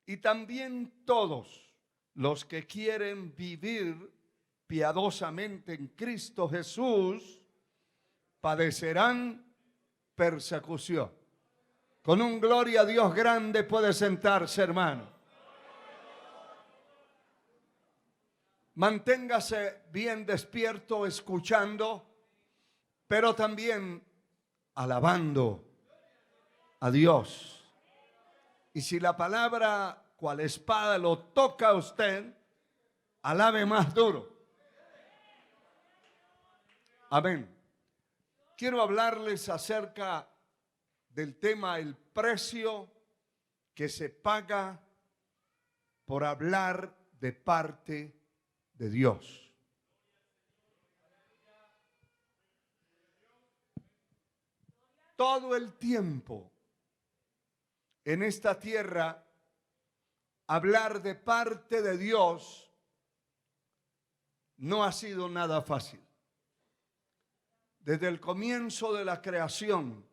Y también todos los que quieren vivir piadosamente en Cristo Jesús padecerán persecución. Con un gloria a Dios grande puede sentarse, hermano. Manténgase bien despierto, escuchando, pero también alabando a Dios. Y si la palabra cual espada lo toca a usted, alabe más duro. Amén. Quiero hablarles acerca del tema el precio que se paga por hablar de parte de Dios. Todo el tiempo en esta tierra, hablar de parte de Dios no ha sido nada fácil. Desde el comienzo de la creación,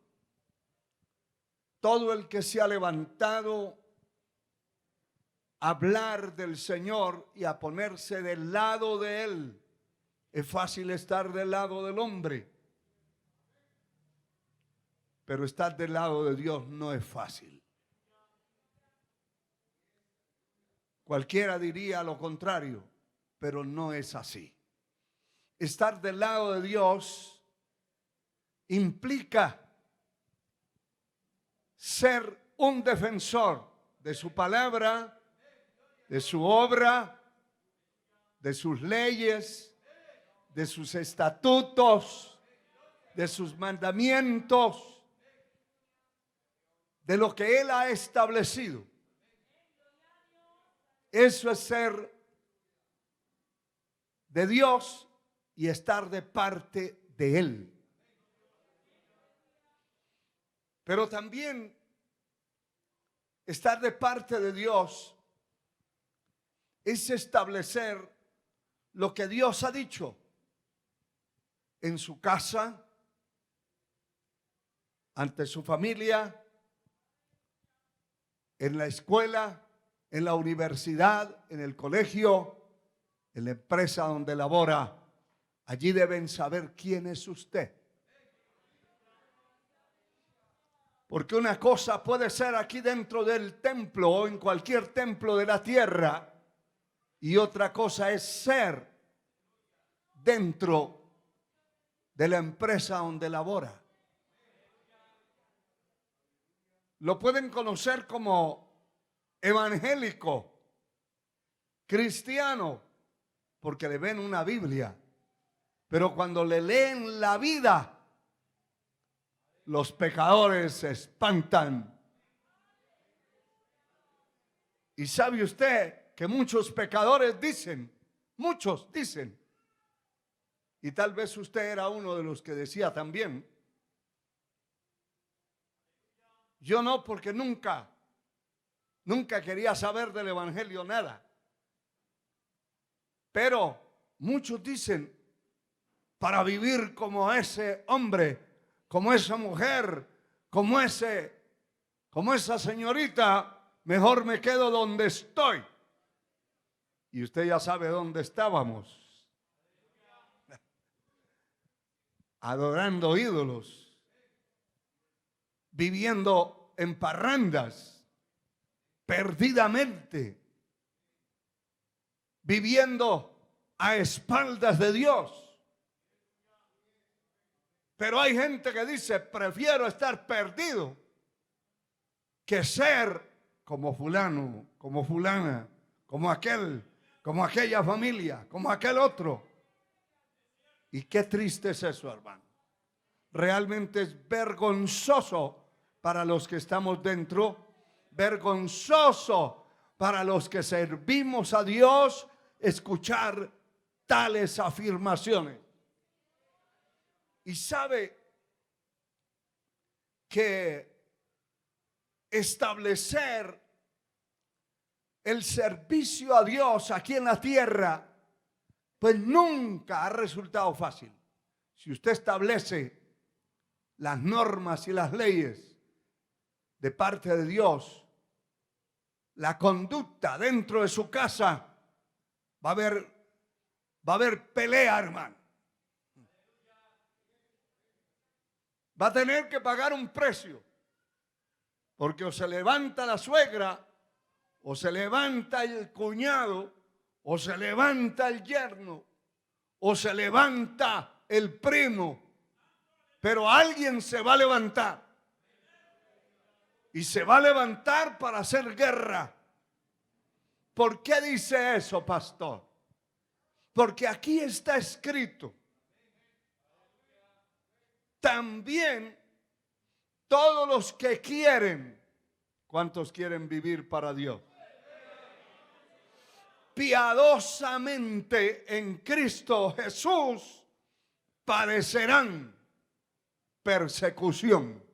todo el que se ha levantado a hablar del Señor y a ponerse del lado de Él, es fácil estar del lado del hombre, pero estar del lado de Dios no es fácil. Cualquiera diría lo contrario, pero no es así. Estar del lado de Dios implica ser un defensor de su palabra, de su obra, de sus leyes, de sus estatutos, de sus mandamientos, de lo que Él ha establecido. Eso es ser de Dios y estar de parte de Él. Pero también estar de parte de Dios es establecer lo que Dios ha dicho en su casa, ante su familia, en la escuela, en la universidad, en el colegio, en la empresa donde labora. Allí deben saber quién es usted. Porque una cosa puede ser aquí dentro del templo o en cualquier templo de la tierra, y otra cosa es ser dentro de la empresa donde labora. Lo pueden conocer como evangélico, cristiano, porque le ven una Biblia, pero cuando le leen la vida, los pecadores se espantan. Y sabe usted que muchos pecadores dicen, y tal vez usted era uno de los que decía también, yo no, porque nunca quería saber del evangelio nada. Pero muchos dicen, para vivir como ese hombre, como esa mujer, como esa señorita, mejor me quedo donde estoy. Y usted ya sabe dónde estábamos. Adorando ídolos, viviendo en parrandas, perdidamente, viviendo a espaldas de Dios. Pero hay gente que dice, prefiero estar perdido que ser como fulano, como fulana, como aquel, como aquella familia, como aquel otro. Y qué triste es eso, hermano. Realmente es vergonzoso para los que estamos dentro, vergonzoso para los que servimos a Dios escuchar tales afirmaciones. Y sabe que establecer el servicio a Dios aquí en la tierra, pues nunca ha resultado fácil. Si usted establece las normas y las leyes de parte de Dios, la conducta dentro de su casa, va a haber pelea, hermano. Va a tener que pagar un precio, porque o se levanta la suegra, o se levanta el cuñado, o se levanta el yerno, o se levanta el primo, pero alguien se va a levantar. Y se va a levantar para hacer guerra. ¿Por qué dice eso, pastor? Porque aquí está escrito. También todos los que quieren, ¿cuántos quieren vivir para Dios? Piadosamente en Cristo Jesús padecerán persecución.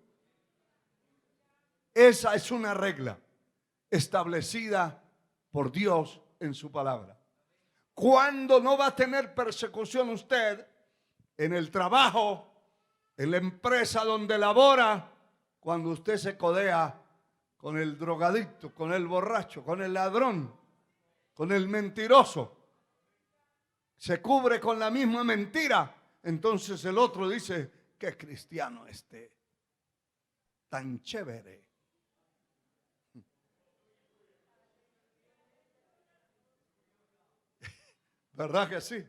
Esa es una regla establecida por Dios en su palabra. ¿Cuándo no va a tener persecución usted? En el trabajo, en la empresa donde labora, cuando usted se codea con el drogadicto, con el borracho, con el ladrón, con el mentiroso, se cubre con la misma mentira. Entonces el otro dice: qué cristiano tan chévere. ¿Verdad que sí?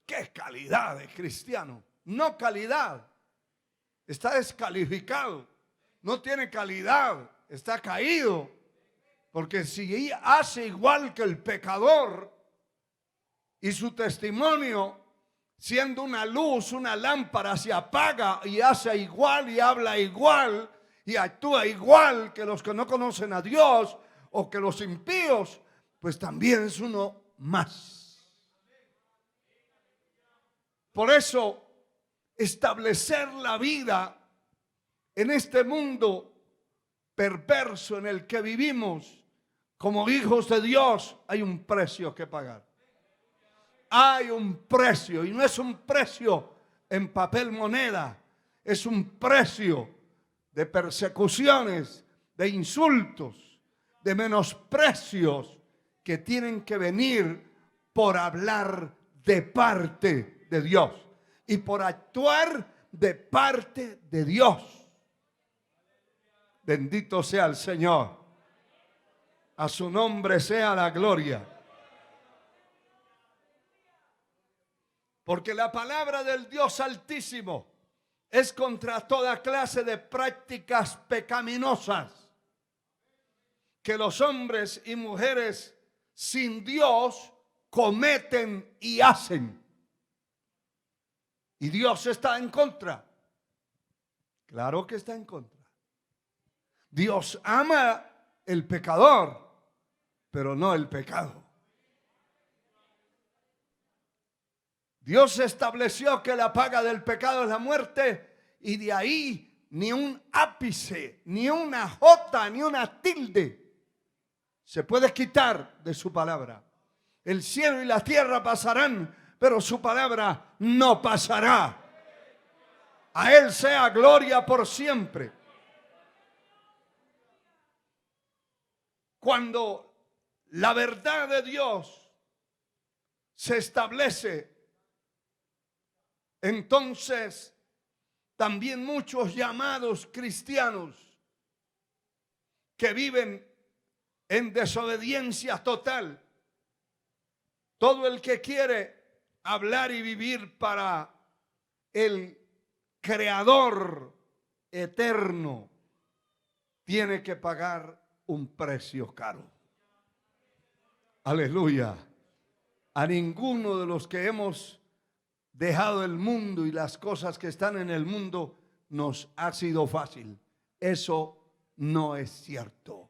¡Qué calidad de cristiano! No calidad. Está descalificado. No tiene calidad. Está caído. Porque si hace igual que el pecador y su testimonio, siendo una luz, una lámpara, se apaga y hace igual y habla igual y actúa igual que los que no conocen a Dios o que los impíos, pues también es uno más. Por eso, establecer la vida en este mundo perverso en el que vivimos como hijos de Dios, hay un precio que pagar. Hay un precio, y no es un precio en papel moneda, es un precio de persecuciones, de insultos, de menosprecios que tienen que venir por hablar de parte de Dios y por actuar de parte de Dios. Bendito sea el Señor. A su nombre sea la gloria. Porque la palabra del Dios Altísimo es contra toda clase de prácticas pecaminosas que los hombres y mujeres sin Dios cometen y hacen. Y Dios está en contra. Claro que está en contra. Dios ama el pecador, pero no el pecado. Dios estableció que la paga del pecado es la muerte, y de ahí ni un ápice, ni una jota, ni una tilde se puede quitar de su palabra. El cielo y la tierra pasarán, pero su palabra no pasará. A Él sea gloria por siempre. Cuando la verdad de Dios se establece, entonces también muchos llamados cristianos que viven en desobediencia total. Todo el que quiere hablar y vivir para el Creador eterno tiene que pagar un precio caro. Aleluya. A ninguno de los que hemos dejado el mundo y las cosas que están en el mundo nos ha sido fácil. Eso no es cierto.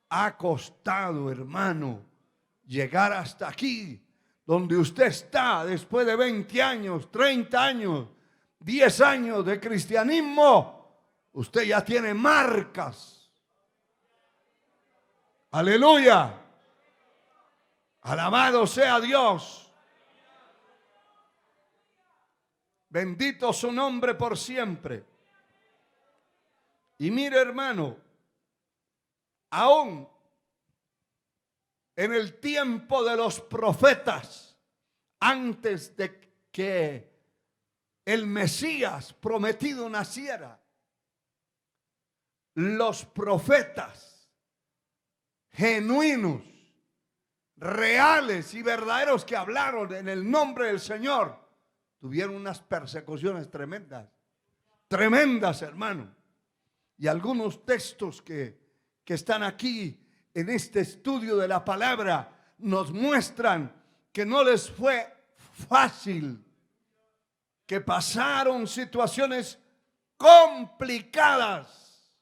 Ha costado, hermano, llegar hasta aquí, donde usted está después de 20 años, 30 años, 10 años de cristianismo. Usted ya tiene marcas. Aleluya. Alabado sea Dios. Bendito su nombre por siempre. Y mire, hermano, Aún en el tiempo de los profetas, antes de que el Mesías prometido naciera, los profetas genuinos, reales y verdaderos que hablaron en el nombre del Señor, tuvieron unas persecuciones tremendas, tremendas, hermano. Y algunos textos que están aquí en este estudio de la palabra nos muestran que no les fue fácil, que pasaron situaciones complicadas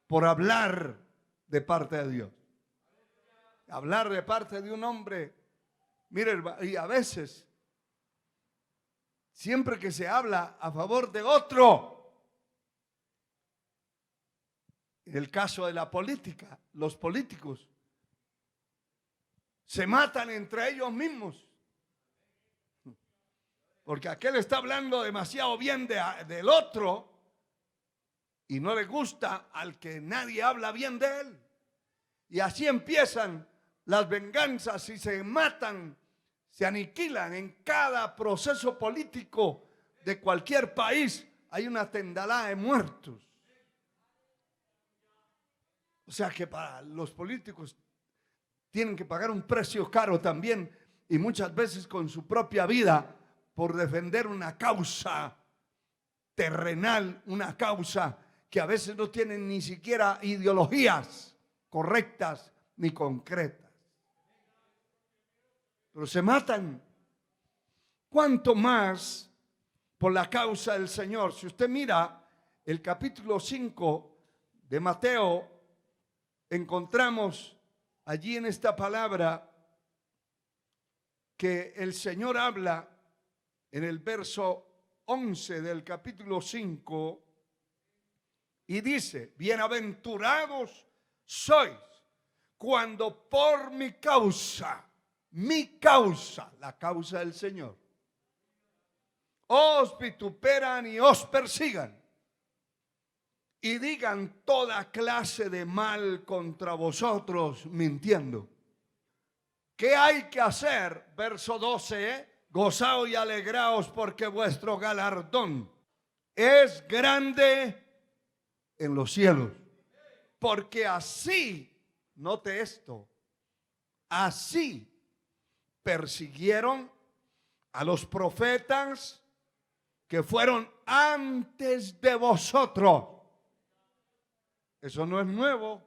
por hablar de parte de Dios. Hablar de parte de un hombre, mire, y a veces, siempre que se habla a favor de otro, en el caso de la política, los políticos se matan entre ellos mismos, porque aquel está hablando demasiado bien del otro y no le gusta al que nadie habla bien de él. Y así empiezan las venganzas y se matan, se aniquilan. En cada proceso político de cualquier país hay una tendalada de muertos. O sea que para los políticos tienen que pagar un precio caro también, y muchas veces con su propia vida, por defender una causa terrenal, una causa que a veces no tienen ni siquiera ideologías correctas ni concretas. Pero se matan. ¿Cuánto más por la causa del Señor? Si usted mira el capítulo 5 de Mateo, encontramos allí en esta palabra que el Señor habla en el verso 11 del capítulo 5 y dice: bienaventurados sois cuando por mi causa, la causa del Señor, os vituperan y os persigan y digan toda clase de mal contra vosotros mintiendo. ¿Qué hay que hacer? Verso 12, gozaos y alegraos porque vuestro galardón es grande en los cielos. Porque así, note esto, así persiguieron a los profetas que fueron antes de vosotros. Eso no es nuevo.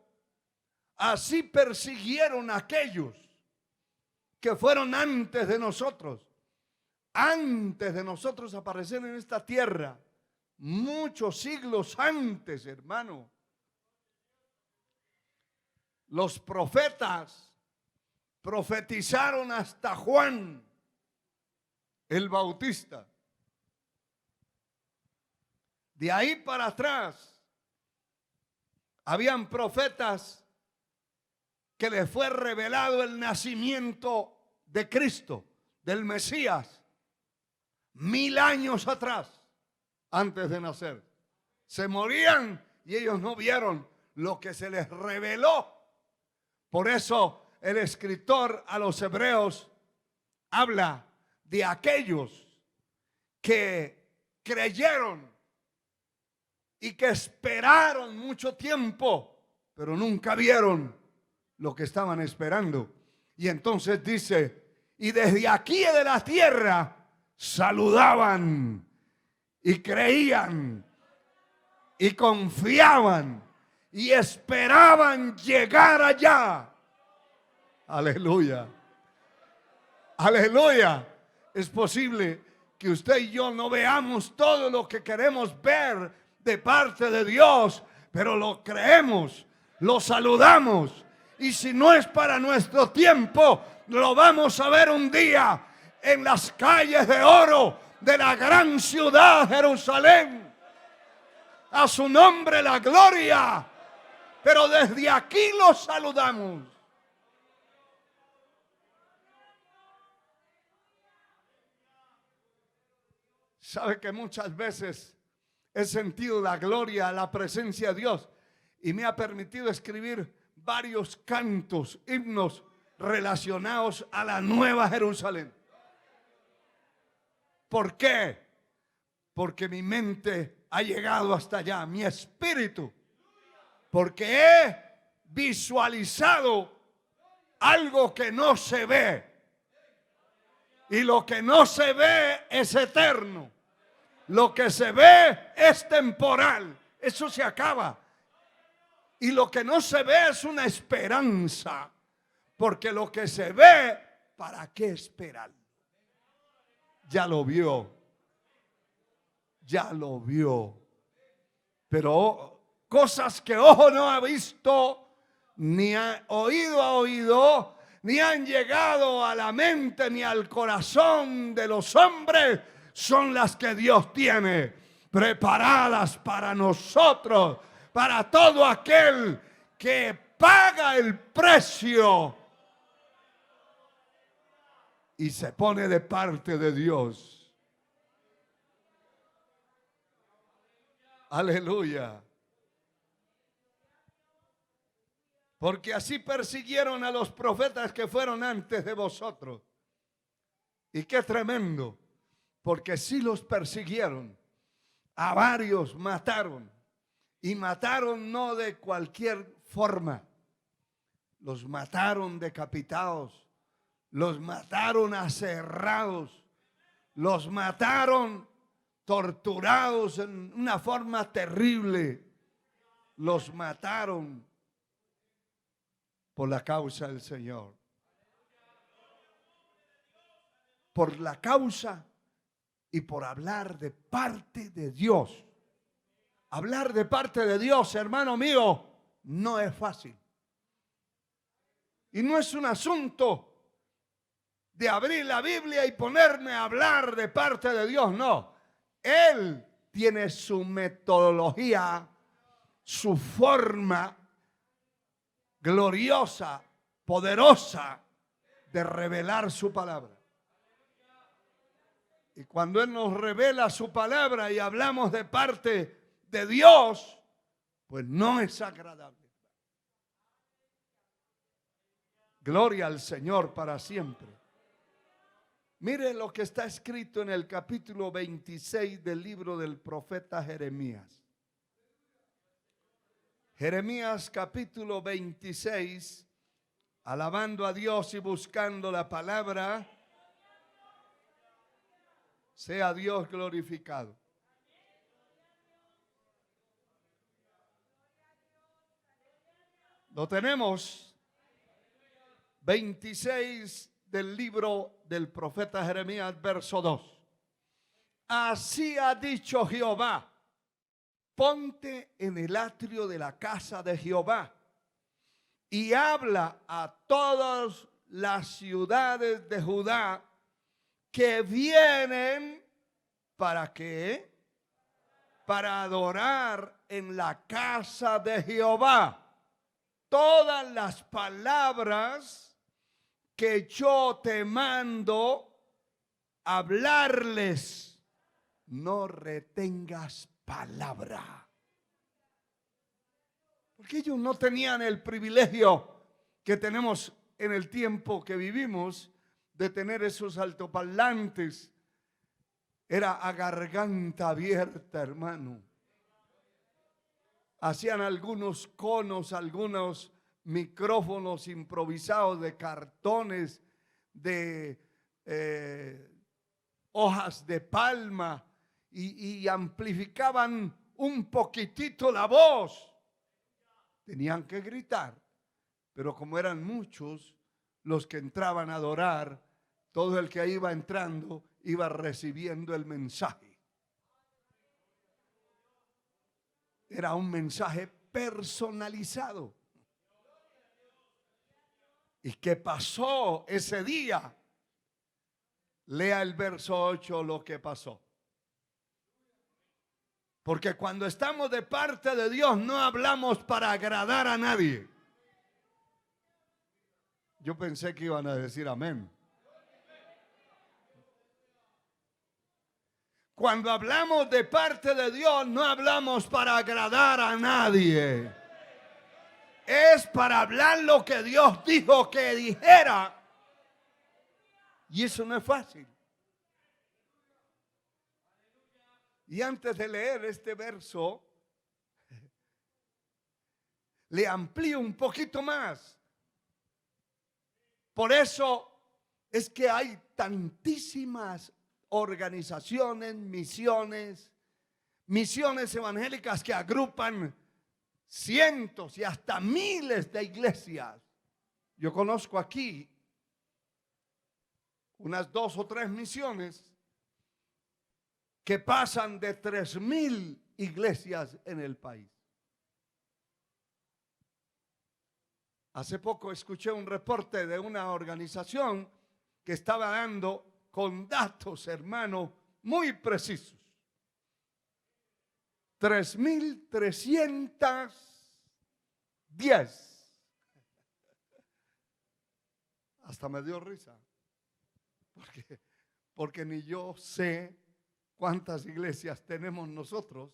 Así persiguieron a aquellos que fueron antes de nosotros aparecer en esta tierra, muchos siglos antes, hermano. Los profetas profetizaron hasta Juan el Bautista. De ahí para atrás habían profetas que les fue revelado el nacimiento de Cristo, del Mesías, 1000 años atrás, antes de nacer. Se morían y ellos no vieron lo que se les reveló. Por eso el escritor a los hebreos habla de aquellos que creyeron y que esperaron mucho tiempo, pero nunca vieron lo que estaban esperando. Y entonces dice: y desde aquí de la tierra saludaban y creían y confiaban y esperaban llegar allá. Aleluya, aleluya. Es posible que usted y yo no veamos todo lo que queremos ver de parte de Dios, pero lo creemos, lo saludamos. Y si no es para nuestro tiempo, lo vamos a ver un día en las calles de oro de la gran ciudad Jerusalén. A su nombre la gloria. Pero desde aquí lo saludamos. Sabe que muchas veces he sentido la gloria, la presencia de Dios, y me ha permitido escribir varios cantos, himnos relacionados a la Nueva Jerusalén. ¿Por qué? Porque mi mente ha llegado hasta allá, mi espíritu, porque he visualizado algo que no se ve. Y lo que no se ve es eterno. Lo que se ve es temporal. Eso se acaba. Y lo que no se ve es una esperanza. Porque lo que se ve, ¿para qué esperar? Ya lo vio. Ya lo vio. Pero cosas que ojo no ha visto, ni oído ha oído, ni han llegado a la mente ni al corazón de los hombres, son las que Dios tiene preparadas para nosotros, para todo aquel que paga el precio y se pone de parte de Dios. Aleluya. Porque así persiguieron a los profetas que fueron antes de vosotros. Y qué tremendo. Porque sí los persiguieron. A varios mataron. Y mataron no de cualquier forma. Los mataron decapitados. Los mataron aserrados. Los mataron torturados en una forma terrible. Los mataron por la causa del Señor. Por la causa y por hablar de parte de Dios. Hablar de parte de Dios, hermano mío, no es fácil. Y no es un asunto de abrir la Biblia y ponerme a hablar de parte de Dios, no. Él tiene su metodología, su forma gloriosa, poderosa de revelar su palabra. Y cuando Él nos revela su palabra y hablamos de parte de Dios, pues no es agradable. Gloria al Señor para siempre. Mire lo que está escrito en el capítulo 26 del libro del profeta Jeremías. Jeremías capítulo 26, alabando a Dios y buscando la palabra, sea Dios glorificado. Lo tenemos. 26 del libro del profeta Jeremías, verso 2. Así ha dicho Jehová: ponte en el atrio de la casa de Jehová y habla a todas las ciudades de Judá que vienen ¿para qué? Para adorar en la casa de Jehová. Todas las palabras que yo te mando hablarles, no retengas palabra. Porque ellos no tenían el privilegio que tenemos en el tiempo que vivimos de tener esos altoparlantes. Era a garganta abierta, hermano. Hacían algunos conos, algunos micrófonos improvisados de cartones, de hojas de palma y amplificaban un poquitito la voz. Tenían que gritar, pero como eran muchos los que entraban a adorar, todo el que iba entrando iba recibiendo el mensaje. Era un mensaje personalizado. ¿Y qué pasó ese día? Lea el verso 8 lo que pasó. Porque cuando estamos de parte de Dios no hablamos para agradar a nadie. Yo pensé que iban a decir amén. Cuando hablamos de parte de Dios no hablamos para agradar a nadie. es para hablar lo que Dios dijo que dijera. Y eso no es fácil. Y antes de leer este verso, le amplío un poquito más. Por eso es que hay tantísimas organizaciones, misiones evangélicas que agrupan cientos y hasta miles de iglesias. Yo conozco aquí unas 2 o 3 misiones que pasan de 3,000 iglesias en el país. Hace poco escuché un reporte de una organización que estaba dando con datos, hermano, muy precisos. 3,310. Hasta me dio risa. Porque ni yo sé cuántas iglesias tenemos nosotros.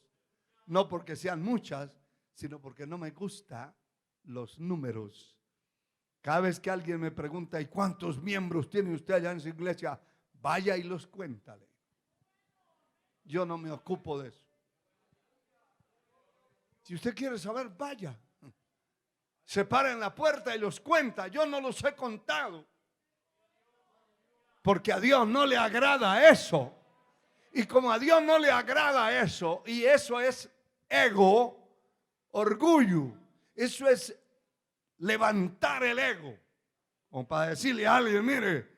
No porque sean muchas, sino porque no me gustan los números. Cada vez que alguien me pregunta, ¿y cuántos miembros tiene usted allá en su iglesia? Vaya y los cuéntale. Yo no me ocupo de eso. Si usted quiere saber, vaya. Se para en la puerta y los cuenta. Yo no los he contado. Porque a Dios no le agrada eso. Y como a Dios no le agrada eso, y eso es ego, orgullo, eso es levantar el ego. Como para decirle a alguien, mire,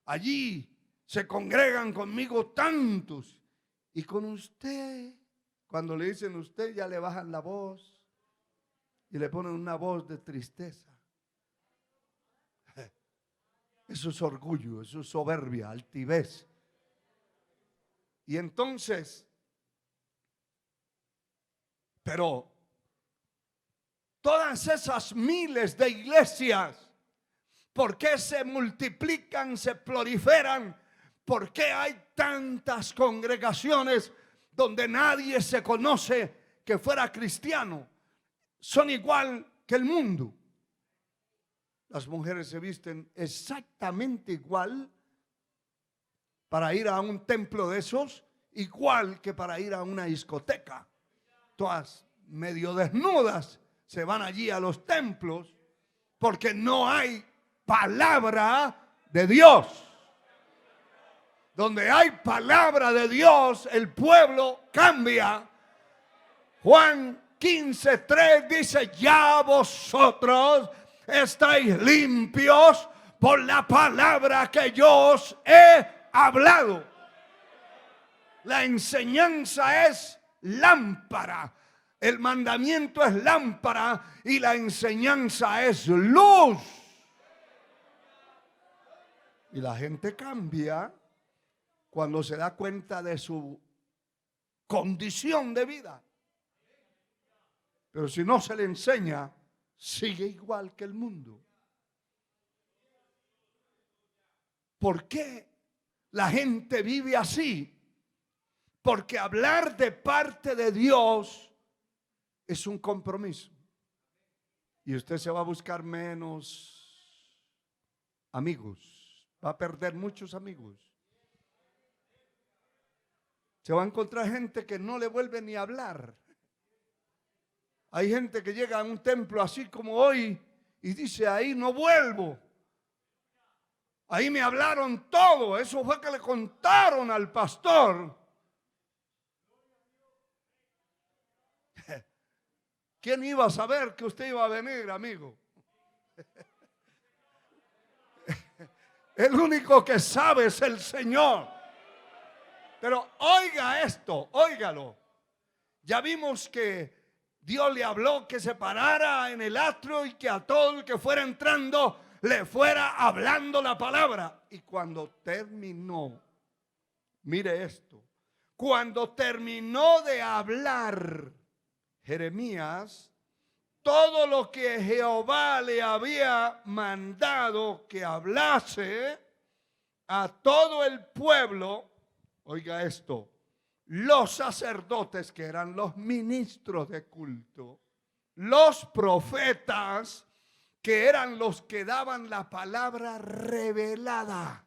allí se congregan conmigo tantos. Y con usted, cuando le dicen usted, ya le bajan la voz y le ponen una voz de tristeza. Eso es orgullo, eso es soberbia, altivez. Y entonces, pero todas esas miles de iglesias, ¿por qué se multiplican, se proliferan? ¿Por qué hay tantas congregaciones donde nadie se conoce que fuera cristiano? Son igual que el mundo. Las mujeres se visten exactamente igual para ir a un templo de esos, igual que para ir a una discoteca. Todas medio desnudas se van allí a los templos porque no hay palabra de Dios. Donde hay palabra de Dios, el pueblo cambia. Juan 15:3 dice, ya vosotros estáis limpios por la palabra que yo os he hablado. La enseñanza es lámpara. El mandamiento es lámpara y la enseñanza es luz. Y la gente cambia cuando se da cuenta de su condición de vida. Pero si no se le enseña, sigue igual que el mundo. ¿Por qué la gente vive así? Porque hablar de parte de Dios es un compromiso. Y usted se va a buscar menos amigos. Va a perder muchos amigos. Se va a encontrar gente que no le vuelve ni a hablar. Hay gente que llega a un templo así como hoy y dice, ahí no vuelvo. Ahí me hablaron todo. Eso fue que le contaron al pastor. ¿Quién iba a saber que usted iba a venir, amigo? El único que sabe es el Señor. Pero oiga esto, óigalo. Ya vimos que Dios le habló que se parara en el atrio y que a todo el que fuera entrando le fuera hablando la palabra. Y cuando terminó, mire esto, cuando terminó de hablar Jeremías, todo lo que Jehová le había mandado que hablase a todo el pueblo, oiga esto, los sacerdotes que eran los ministros de culto los profetas, que eran los que daban la palabra revelada.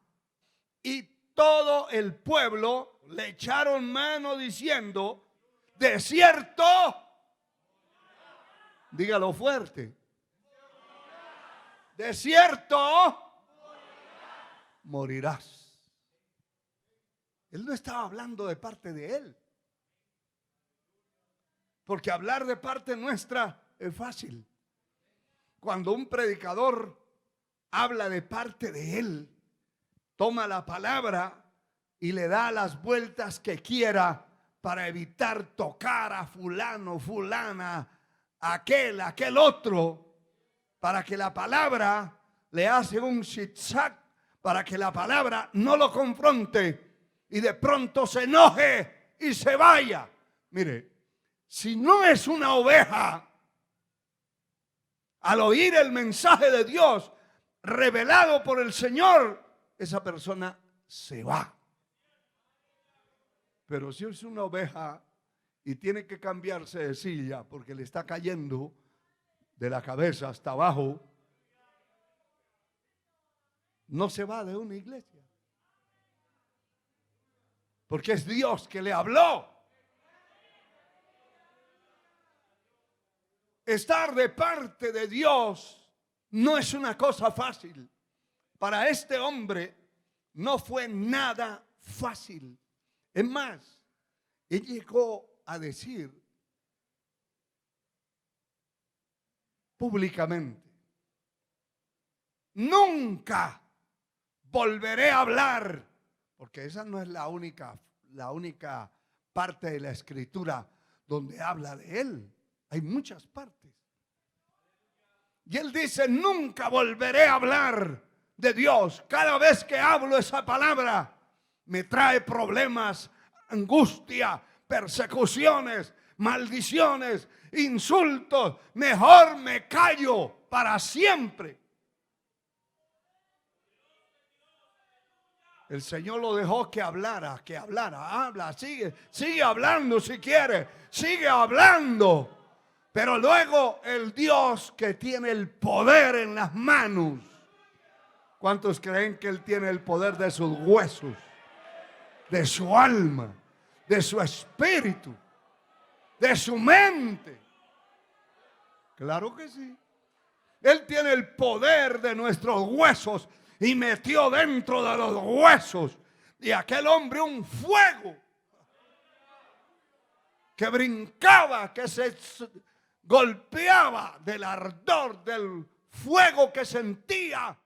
Y todo el pueblo le echaron mano diciendo: de cierto, dígalo fuerte, de cierto morirás. Él no estaba hablando de parte de él, porque hablar de parte nuestra es fácil. Cuando un predicador habla de parte de él, toma la palabra y le da las vueltas que quiera para evitar tocar a fulano, fulana, aquel otro, para que la palabra le hace un zigzag, para que la palabra no lo confronte y de pronto se enoje y se vaya. Mire, si no es una oveja, al oír el mensaje de Dios revelado por el Señor, esa persona se va. Pero si es una oveja y tiene que cambiarse de silla porque le está cayendo de la cabeza hasta abajo, no se va de una iglesia, porque es Dios que le habló. Estar de parte de Dios no es una cosa fácil. Para este hombre no fue nada fácil. Es más, él llegó a decir públicamente: nunca volveré a hablar, porque esa no es la única parte de la escritura donde habla de él. Hay muchas partes. Y él dice: nunca volveré a hablar de Dios. Cada vez que hablo esa palabra me trae problemas, angustia, persecuciones, maldiciones, insultos. Mejor me callo para siempre. El Señor lo dejó que hablara, habla, sigue hablando si quiere, sigue hablando. Pero luego el Dios que tiene el poder en las manos. ¿Cuántos creen que Él tiene el poder de sus huesos, de su alma, de su espíritu, de su mente? Claro que sí. Él tiene el poder de nuestros huesos y metió dentro de los huesos de aquel hombre un fuego que brincaba, que se golpeaba del ardor del fuego que sentía